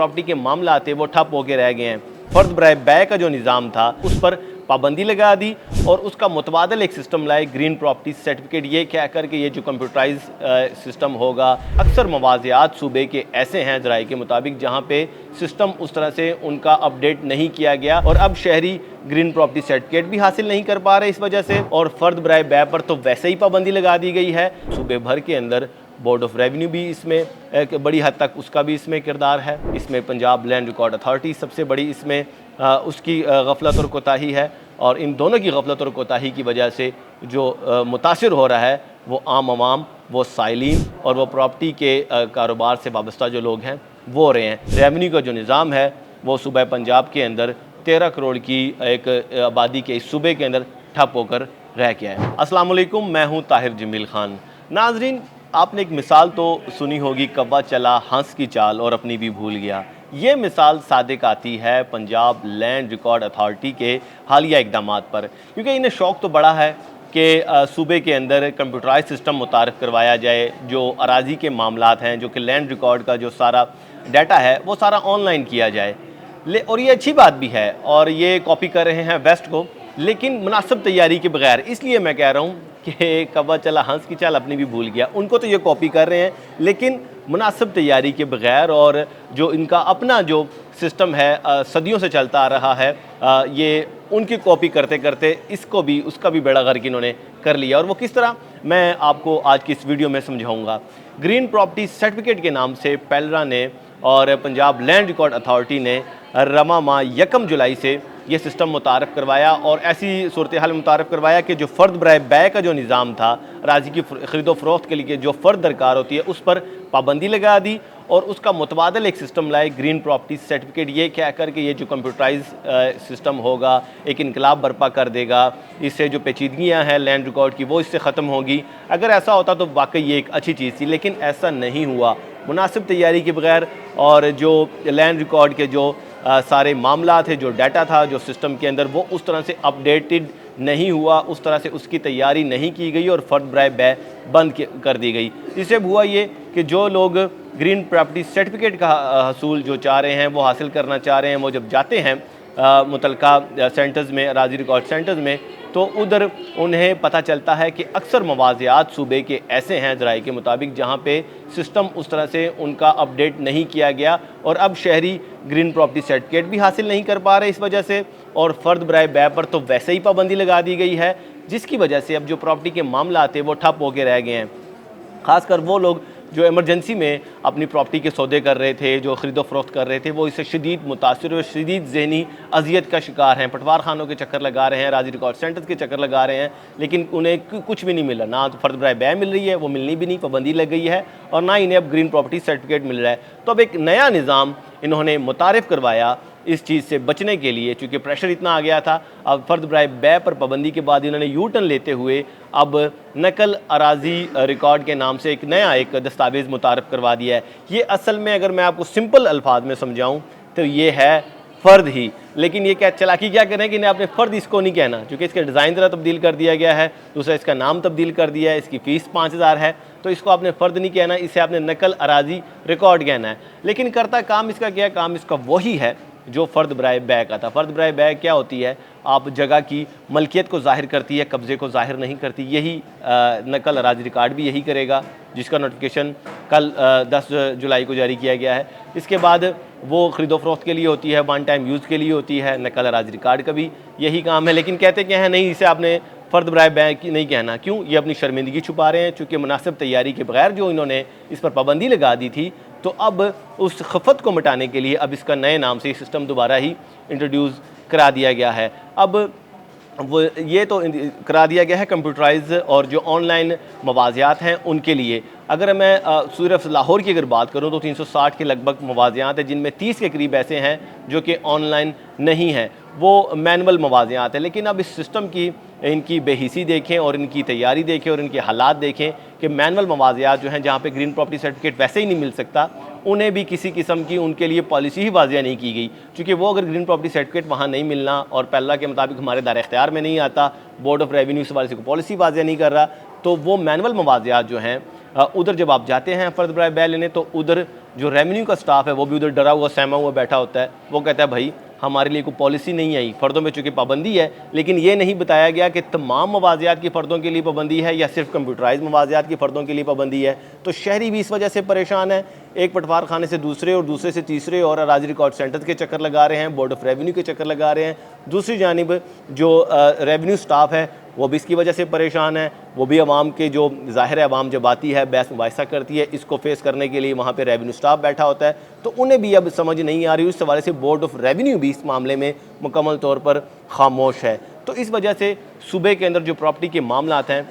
Property के मामला थे वो ठप होकर रह गए हैं। फर्द बराए बै का जो निज़ाम था उस पर पाबंदी लगा दी और उसका मुतबादल एक सिस्टम लाए ग्रीन प्रॉपर्टी सर्टिफिकेट, ये कह कर के ये जो कंप्यूटराइज सिस्टम होगा। अक्सर मवाज़ियात सूबे के ऐसे हैं ज़राए के मुताबिक जहाँ पे सिस्टम उस तरह से उनका अपडेट नहीं किया गया और अब शहरी ग्रीन प्रॉपर्टी सर्टिफिकेट भी हासिल नहीं कर पा रहे इस वजह से। और फ़र्द बराए बै पर तो वैसे ही पाबंदी लगा दी गई है। सूबे भर के अंदर बोर्ड ऑफ रेवेन्यू भी इसमें एक बड़ी हद तक उसका भी इसमें किरदार है। इसमें पंजाब लैंड रिकॉर्ड अथॉरिटी सबसे बड़ी इसमें उसकी गफलत और कोताही है और इन दोनों की गफलत और कोताही की वजह से जो मुतासिर हो रहा है वो आम आवाम, वो साइलिन और वो प्रॉपर्टी के कारोबार से वाबस्ता जो लोग हैं वो हो रहे हैं। रेवेन्यू का जो निज़ाम है वो सूबे पंजाब के अंदर 13 करोड़ की एक आबादी के इस सूबे के अंदर ठप होकर रह गया है। अस्सलाम वालेकुम, मैं हूँ ताहिर जमील ख़ान। नाजरीन, आपने एक मिसाल तो सुनी होगी, कौवा चला हंस की चाल और अपनी भी भूल गया। ये मिसाल सादिक आती है पंजाब लैंड रिकॉर्ड अथॉरिटी के हालिया इकदामात पर, क्योंकि इन्हें शौक़ तो बड़ा है कि सूबे के अंदर कंप्यूटराइज सिस्टम मुतारफ़ करवाया जाए। जो अराजी के मामलात हैं, जो कि लैंड रिकॉर्ड का जो सारा डाटा है वो सारा ऑनलाइन किया जाए। और ये अच्छी बात भी है और ये कॉपी कर रहे हैं वेस्ट को, लेकिन मुनासिब तैयारी के बगैर। इसलिए मैं कह रहा हूँ कि कौवा चला हंस की चाल अपनी भी भूल गया। उनको तो ये कॉपी कर रहे हैं लेकिन मुनासिब तैयारी के बगैर, और जो इनका अपना जो सिस्टम है सदियों से चलता आ रहा है, ये उनकी कॉपी करते करते इसको भी उसका भी बेड़ा गर्क इन्होंने कर लिया। और वो किस तरह, मैं आपको आज की इस वीडियो में समझाऊंगा। ग्रीन प्रॉपर्टी सर्टिफिकेट के नाम से पेलरा ने और पंजाब लैंड रिकॉर्ड अथॉरिटी ने रमा माह 1 जुलाई से ये सिस्टम मुतारफ़ करवाया और ऐसी सूरत हाल मुतारफ़ करवाया कि जो फ़र्द बराए बै का जो निज़ाम था राजी की ख़रीदो फ़रोख्त के लिए जो फ़र्द दरकार होती है उस पर पाबंदी लगा दी और उसका मुतबादल एक सिस्टम लाए ग्रीन प्रॉपर्टी सर्टिफिकेट, ये कह कर के ये जो कंप्यूटराइज सिस्टम होगा एक इनकलाब बर्पा कर देगा। इससे जो पेचीदगियाँ हैं लैंड रिकॉर्ड की वो इससे ख़त्म होगी। अगर ऐसा होता तो वाकई ये एक अच्छी चीज़ थी, लेकिन ऐसा नहीं हुआ। मुनासिब तैयारी के बगैर और जो लैंड रिकॉर्ड के जो सारे मामला थे, जो डाटा था जो सिस्टम के अंदर, वो उस तरह से अपडेटेड नहीं हुआ, उस तरह से उसकी तैयारी नहीं की गई और फ़र्द बराए बै बंद कर दी गई। इससे हुआ ये कि जो लोग ग्रीन प्रॉपर्टी सर्टिफिकेट का हसूल जो चाह रहे हैं, वो हासिल करना चाह रहे हैं, वो जब जाते हैं मुतलका सेंटर्स में, राजी रिकॉर्ड सेंटर्स में, तो उधर उन्हें पता चलता है कि अक्सर मवाज़ियात सूबे के ऐसे हैं ज़राए के मुताबिक जहाँ पे सिस्टम उस तरह से उनका अपडेट नहीं किया गया और अब शहरी ग्रीन प्रॉपर्टी सर्टिफिकेट भी हासिल नहीं कर पा रहे इस वजह से। और फ़र्द बराए बै पर तो वैसे ही पाबंदी लगा दी गई है, जिसकी वजह से अब जो प्रॉपर्टी के मामला थे वो ठप होकर रह गए हैं। ख़ासकर वो लोग जो इमरजेंसी में अपनी प्रॉपर्टी के सौदे कर रहे थे, जो ख़रीदो फ़रोख्त कर रहे थे, वो इससे शदीद मुतासिर और शदीद ज़हनी अजियत का शिकार हैं। पटवार खानों के चक्कर लगा रहे हैं, राजी रिकॉर्ड सेंटर्स के चक्कर लगा रहे हैं, लेकिन उन्हें कुछ भी नहीं मिला। ना तो फ़र्द बराए बै मिल रही है, वो मिलनी भी नहीं, पाबंदी लग गई है, और ना इन्हें अब ग्रीन प्रॉपर्टी सर्टिफिकेट मिल रहा है। तो अब एक नया निज़ाम इन्होंने मुतारिफ़ करवाया इस चीज़ से बचने के लिए, चूँकि प्रेशर इतना आ गया था। अब फ़र्द बराए बै पर पाबंदी के बाद इन्होंने यू टर्न लेते हुए अब नकल अराजी रिकॉर्ड के नाम से एक नया एक दस्तावेज़ मुतारफ़ करवा दिया है। ये असल में अगर मैं आपको सिंपल अल्फाज में समझाऊँ तो ये है फ़र्द ही, लेकिन ये क्या चालाकी क्या करें कि इन्हें आपने फ़र्द इसको नहीं कहना, क्योंकि इसका डिज़ाइन ज़रा तब्दील कर दिया गया है, दूसरा इसका नाम तब्दील कर दिया है, इसकी फ़ीस 5000 है, तो इसको आपने फ़र्द नहीं कहना, इसे आपने नकल अराजी रिकॉर्ड कहना है। लेकिन करता काम इसका क्या है? काम इसका वही है जो फ़र्द बराए बै का था। फ़र्द बराए बै क्या होती है? आप जगह की मलकियत को ज़ाहिर करती है, कब्ज़े को ज़ाहिर नहीं करती। यही नकल अराजी रिकॉर्ड भी यही करेगा, जिसका नोटिफिकेशन कल 10 जुलाई को जारी किया गया है। इसके बाद वो ख़रीदो फ़रोख्त के लिए होती है, वन टाइम यूज़ के लिए होती है। नकल अराजी रिकॉर्ड का भी यही काम है, लेकिन कहते क्या है, नहीं, इसे आपने फ़र्द बराए बै नहीं कहना। क्यों? ये अपनी शर्मिंदगी छुपा रहे हैं, चूँकि मुनासिब तैयारी के बगैर जो इन्होंने इस पर पाबंदी लगा दी थी, तो अब उस खफत को मिटाने के लिए अब इसका नए नाम से सिस्टम दोबारा ही इंट्रोड्यूस करा दिया गया है। अब वो ये तो करा दिया गया है कंप्यूटराइज और जो ऑनलाइन मवाज़ियात हैं उनके लिए। अगर मैं सिर्फ लाहौर की अगर बात करूं तो 360 के लगभग मवाज़ियात हैं, जिनमें 30 के करीब ऐसे हैं जो कि ऑनलाइन नहीं हैं, वो मैनुअल मवाज़ियात हैं। लेकिन अब इस सिस्टम की इनकी बेहिसी देखें और इनकी तैयारी देखें और इनके हालात देखें कि मैनुअल मवाज़ियात जो हैं, जहाँ पे ग्रीन प्रॉपर्टी सर्टिफिकेट वैसे ही नहीं मिल सकता, उन्हें भी किसी किस्म की उनके लिए पॉलिसी ही वाज़िया नहीं की गई। क्योंकि वो अगर ग्रीन प्रॉपर्टी सर्टिफिकेट वहाँ नहीं मिलना और पेलरा के मुताबिक हमारे दायरे इख्तियार में नहीं आता, बोर्ड ऑफ रेवेन्यू इस वाले से को पॉलिसी वाज़िया नहीं कर रहा, तो वो मैनुअल मवाज़ियात जो हैं उधर जब आप जाते हैं फ़र्द बराए बै लेने, तो उधर जो रेवेन्यू का स्टाफ है वो भी उधर डरा हुआ सहमा हुआ बैठा होता है। वो कहता है भाई हमारे लिए कोई पॉलिसी नहीं आई, फ़र्दों में चूँकि पाबंदी है, लेकिन ये नहीं बताया गया कि तमाम मवाज़ियात की फ़र्दों के लिए पाबंदी है या सिर्फ कंप्यूटराइज़ मवाज़ियात की फ़र्दों के लिए पाबंदी है। तो शहरी भी इस वजह से परेशान है, एक पटवार खाने से दूसरे और दूसरे से तीसरे और अराजी रिकॉर्ड सेंटर के चक्कर लगा रहे हैं, बोर्ड ऑफ रेवेन्यू के चक्कर लगा रहे हैं। दूसरी जानिब जो रेवेन्यू स्टाफ है वो भी इसकी वजह से परेशान है। वो भी अवाम के जो ज़ाहिर है अवाम जब आती है बहस मुबाहिसा करती है, इसको फेस करने के लिए वहाँ पे रेवेन्यू स्टाफ बैठा होता है, तो उन्हें भी अब समझ नहीं आ रही। इस हवाले से बोर्ड ऑफ रेवेन्यू भी इस मामले में मुकम्मल तौर पर खामोश है। तो इस वजह से सूबे के अंदर जो प्रॉपर्टी के मामलात हैं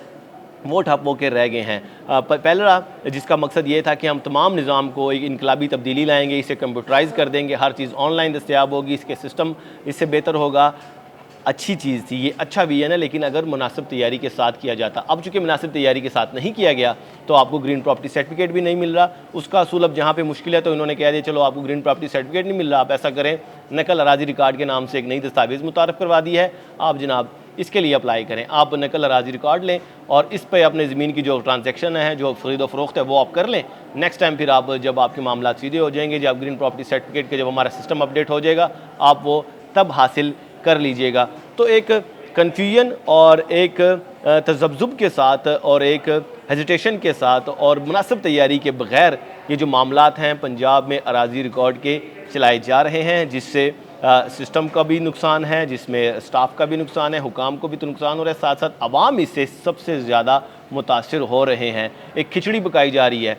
वो ठप होकर रह गए हैं। पहला जिसका मकसद ये था कि हम तमाम निज़ाम को एक इनकलाबी तब्दीली लाएंगे, इसे कंप्यूटराइज़ कर देंगे, हर चीज़ ऑनलाइन दस्तयाब होगी, इसके सिस्टम इससे बेहतर होगा। अच्छी चीज़ थी, ये अच्छा भी है ना, लेकिन अगर मुनासिब तैयारी के साथ किया जाता। अब चूँकि मुनासिब तैयारी के साथ नहीं किया गया तो आपको ग्रीन प्रॉपर्टी सर्टिफिकेट भी नहीं मिल रहा। उसका असूल अब जहाँ पे मुश्किल है तो इन्होंने कह दिया चलो आपको ग्रीन प्रॉपर्टी सर्टिफिकेट नहीं मिल रहा, आप ऐसा करें नकल अराजी रिकॉर्ड के नाम से एक नई दस्तावेज़ मुतारफ़ करवा दी है, आप जनाब इसके लिए अप्लाई करें। आप नकल अराजी रिकॉर्ड लें और इस पर अपने ज़मीन की जो ट्रांजैक्शन है, जो ख़रीद फ़रोख्त है, वो आप कर लें। नेक्स्ट टाइम फिर आप जब आपके मामला सीधे हो जाएंगे, जब ग्रीन प्रॉपर्टी सर्टिफिकेट के जब हमारा सिस्टम अपडेट हो जाएगा, आप वो तब हासिल कर लीजिएगा। तो एक कन्फ्यूजन और एक तज़ब्ज़ुब के साथ और एक हेजिटेशन के साथ और मुनासिब तैयारी के बग़ैर ये जो मामलात हैं पंजाब में अराजी रिकॉर्ड के चलाए जा रहे हैं, जिससे सिस्टम का भी नुकसान है, जिसमें स्टाफ का भी नुकसान है, हुकाम को भी तो नुकसान हो रहा है, साथ साथ अवाम इससे सबसे ज़्यादा मुतासिर हो रहे हैं। एक खिचड़ी पकाई जा रही है।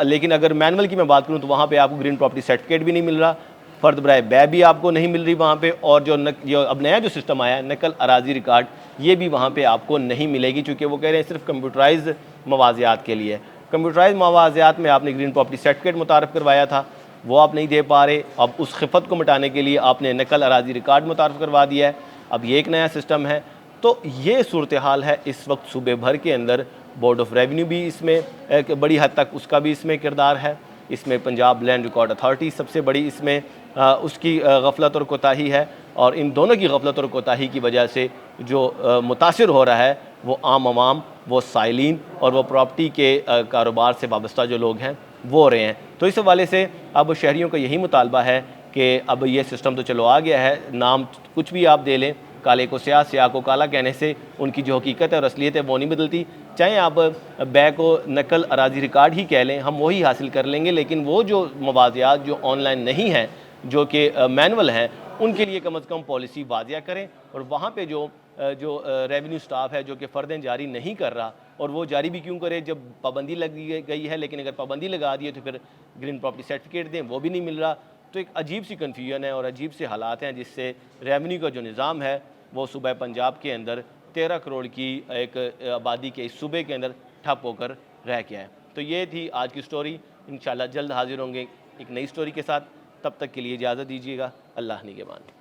लेकिन अगर मैनुअल की मैं बात करूँ तो वहाँ पे आपको ग्रीन प्रॉपर्टी सर्टिफिकेट भी नहीं मिल रहा, फ़र्द बराए बै भी आपको नहीं मिल रही वहाँ पे, और जो अब नया जो सिस्टम आया है नकल अराजी रिकॉर्ड, ये भी वहाँ पे आपको नहीं मिलेगी, चूँकि वो कह रहे हैं सिर्फ कंप्यूटराइज़ मवाज़ियात के लिए। कंप्यूटराइज़ मवाज़ियात में आपने ग्रीन प्रॉपर्टी सर्टिफिकेट मुतारफ़ करवाया था, वो आप नहीं दे पा रहे। अब उस खिफ़त को मिटाने के लिए आपने नकल अराजी रिकॉर्ड मुतारफ़ करवा दिया है। अब ये एक नया सिस्टम है। तो ये सूरत हाल है इस वक्त सूबे भर के अंदर। बोर्ड ऑफ रेवेन्यू भी इसमें एक बड़ी हद तक उसका भी इसमें किरदार है। इसमें पंजाब लैंड रिकॉर्ड अथॉरिटी सबसे बड़ी इसमें उसकी गफलत और कोताही है, और इन दोनों की गफलत और कोताही की वजह से जो मुतासिर हो रहा है वो आम आवाम, वो साइलिन और वो प्रॉपर्टी के कारोबार से वाबस्ता जो लोग हैं वो हो रहे हैं। तो इस हवाले से अब शहरियों का यही मुतालबा है कि अब ये सिस्टम तो चलो आ गया है, नाम कुछ भी आप दे लें, काले को स्याह, स्याह को काला कहने से उनकी जो हकीकत है और असलियत है वो नहीं बदलती। चाहे आप बै को नकल अराजी रिकॉर्ड ही कह लें, हम वही हासिल कर लेंगे, लेकिन वो जो मवाज़ियात जो ऑनलाइन नहीं हैं, जो कि मैनुअल हैं, उनके लिए कम अज़ कम पॉलिसी वाज़िया करें। और वहाँ पे जो रेवेन्यू स्टाफ है जो कि फ़र्दें जारी नहीं कर रहा, और वो जारी भी क्यों करे जब पाबंदी लगी गई है, लेकिन अगर पाबंदी लगा दी है तो फिर ग्रीन प्रॉपर्टी सर्टिफिकेट दें, वो भी नहीं मिल रहा। तो एक अजीब सी कन्फ्यूजन है और अजीब से हालात हैं, जिससे रेवेन्यू का जो निज़ाम है वो सूबे पंजाब के अंदर 13 करोड़ की एक आबादी के इस सूबे के अंदर ठप होकर रह गया है। तो ये थी आज की स्टोरी। इंशाल्लाह जल्द हाजिर होंगे एक नई स्टोरी के साथ। तब तक के लिए इजाज़त दीजिएगा। अल्लाह निगहबान।